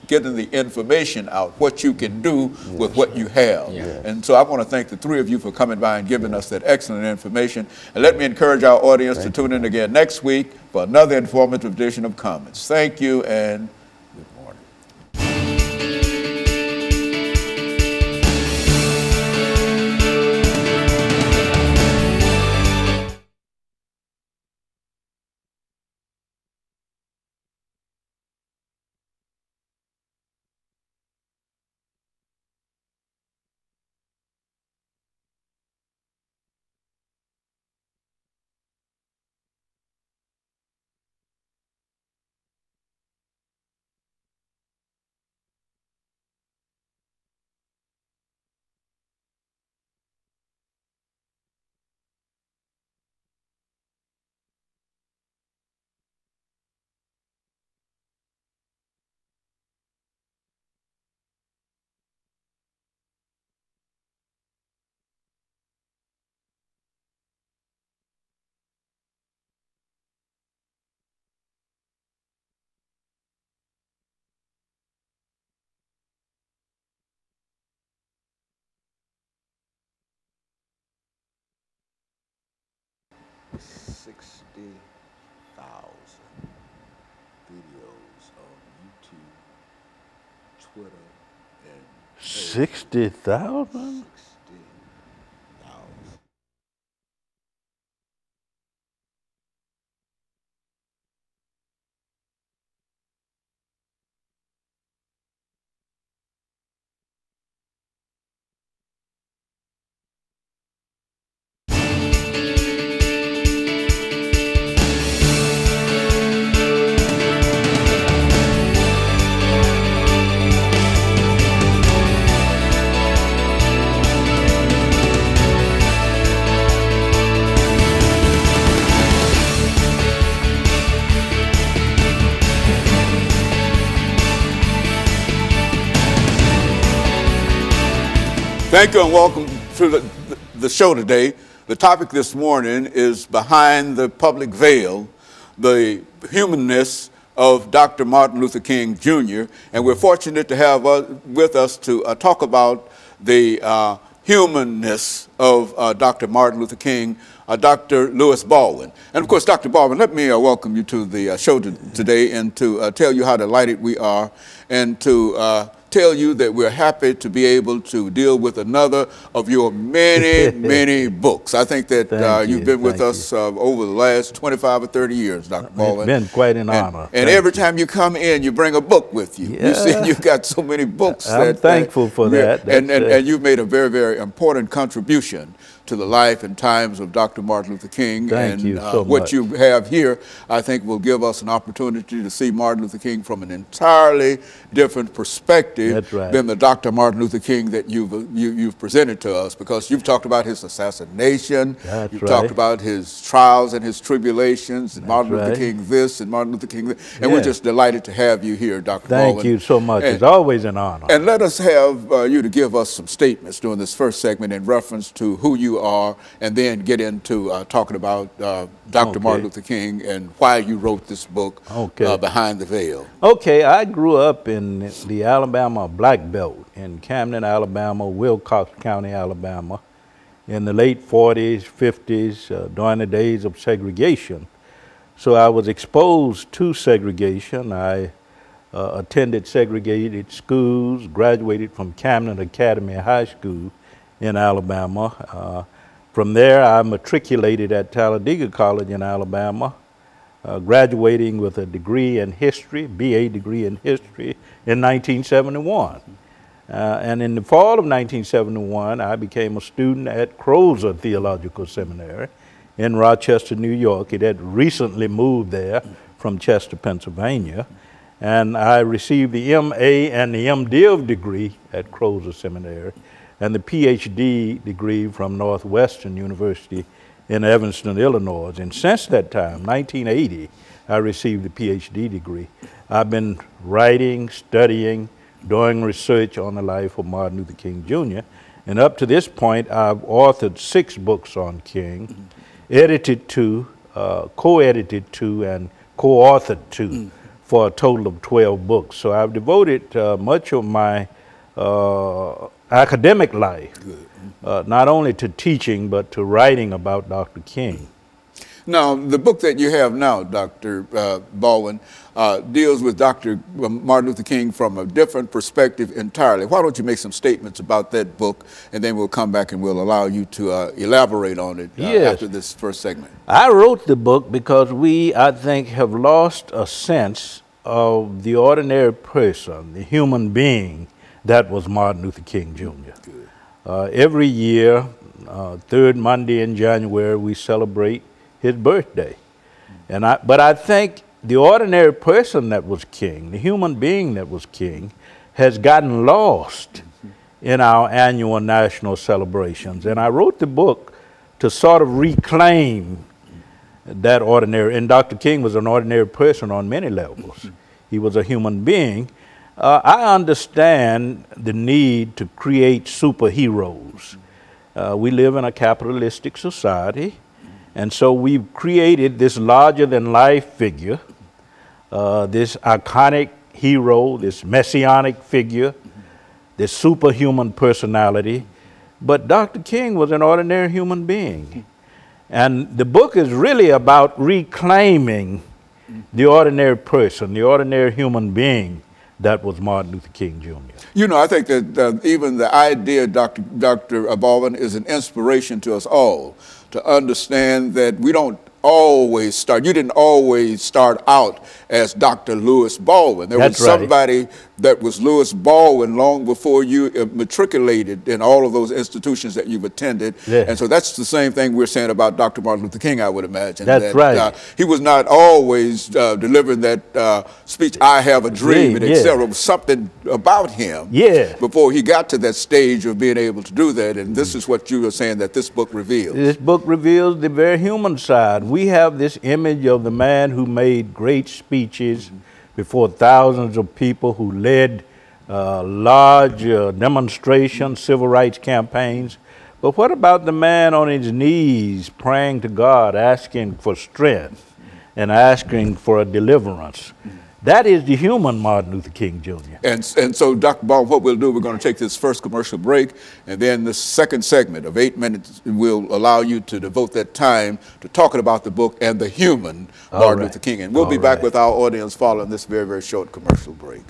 getting the information out, what you can do with what you have. And so I want to thank the three of you for coming by and giving us that excellent information. And let me encourage our audience to tune in again next week for another informative edition of Comments. Thank you and good morning. 60,000 videos on YouTube, Twitter, and 60,000? Thank you and welcome to the show today. The topic this morning is Behind the Public Veil, the humanness of Dr. Martin Luther King Jr. And we're fortunate to have with us to talk about the humanness of Dr. Martin Luther King, Dr. Louis Baldwin. And of course, Dr. Baldwin, let me welcome you to the show today and to tell you how delighted we are and to tell you that we're happy to be able to deal with another of your many, many books. I think that you've been with us over the last 25 or 30 years, Dr. Baldwin. It's been quite an honor. And every time you come in, you bring a book with you. You see, you've got so many books. I'm thankful for that. And you've made a very, very important contribution to the life and times of Dr. Martin Luther King. Thank you so much. What you have here, I think, will give us an opportunity to see Martin Luther King from an entirely different perspective than the Dr. Martin Luther King that you've presented to us, because you've talked about his assassination, you've talked about his trials and his tribulations, and Martin Luther King this and Martin Luther King that, and we're just delighted to have you here, Dr. Baldwin. Thank you so much. It's always an honor. And let us have you to give us some statements during this first segment in reference to who you are, and then get into talking about Dr. Martin Luther King and why you wrote this book, Behind the Veil. Okay, I grew up in the Alabama Black Belt in Camden, Alabama, Wilcox County, Alabama, in the late 40s, 50s, during the days of segregation. So I was exposed to segregation. I attended segregated schools, graduated from Camden Academy High School in Alabama. From there, I matriculated at Talladega College in Alabama, graduating with a degree in history, BA degree in history, in 1971. And in the fall of 1971, I became a student at Crozer Theological Seminary in Rochester, New York. It had recently moved there from Chester, Pennsylvania. And I received the MA and the MDiv degree at Crozer Seminary, and the PhD degree from Northwestern University in Evanston, Illinois. And since that time, 1980, I received the PhD degree. I've been writing, studying, doing research on the life of Martin Luther King Jr. And up to this point, I've authored 6 books on King, edited 2, co-edited 2, and co-authored 2. for a total of 12 books. So I've devoted much of my academic life, not only to teaching, but to writing about Dr. King. Now, the book that you have now, Dr. Baldwin, deals with Dr. Martin Luther King from a different perspective entirely. Why don't you make some statements about that book, and then we'll come back and we'll allow you to elaborate on it after this first segment. I wrote the book because we, I think, have lost a sense of the ordinary person, the human being that was Martin Luther King Jr. Every year, third Monday in January, we celebrate his birthday. But I think the ordinary person that was king, the human being that was king, has gotten lost in our annual national celebrations. And I wrote the book to sort of reclaim that ordinary, and Dr. King was an ordinary person on many levels. He was a human being. I understand the need to create superheroes. We live in a capitalistic society, and so we've created this larger-than-life figure, this iconic hero, this messianic figure, this superhuman personality. But Dr. King was an ordinary human being. And the book is really about reclaiming the ordinary person, the ordinary human being that was Martin Luther King Jr. You know, I think that even the idea, Dr. Baldwin, is an inspiration to us all to understand that we don't always start, you didn't always start out as Dr. Lewis Baldwin. There was somebody that was Lewis Baldwin long before you matriculated in all of those institutions that you've attended. Yeah. And so that's the same thing we're saying about Dr. Martin Luther King, I would imagine. That's right. He was not always delivering that speech, I have a dream, and etc. It was something about him before he got to that stage of being able to do that. And this is what you were saying that this book reveals. This book reveals the very human side. We have this image of the man who made great speeches before thousands of people, who led large demonstrations, civil rights campaigns. But what about the man on his knees praying to God, asking for strength and asking for a deliverance? That is the human Martin Luther King Jr. And so, Dr. Baldwin, what we'll do, we're going to take this first commercial break, and then the second segment of 8 minutes will allow you to devote that time to talking about the book and the human Martin Luther King. And we'll be back with our audience following this very, very short commercial break.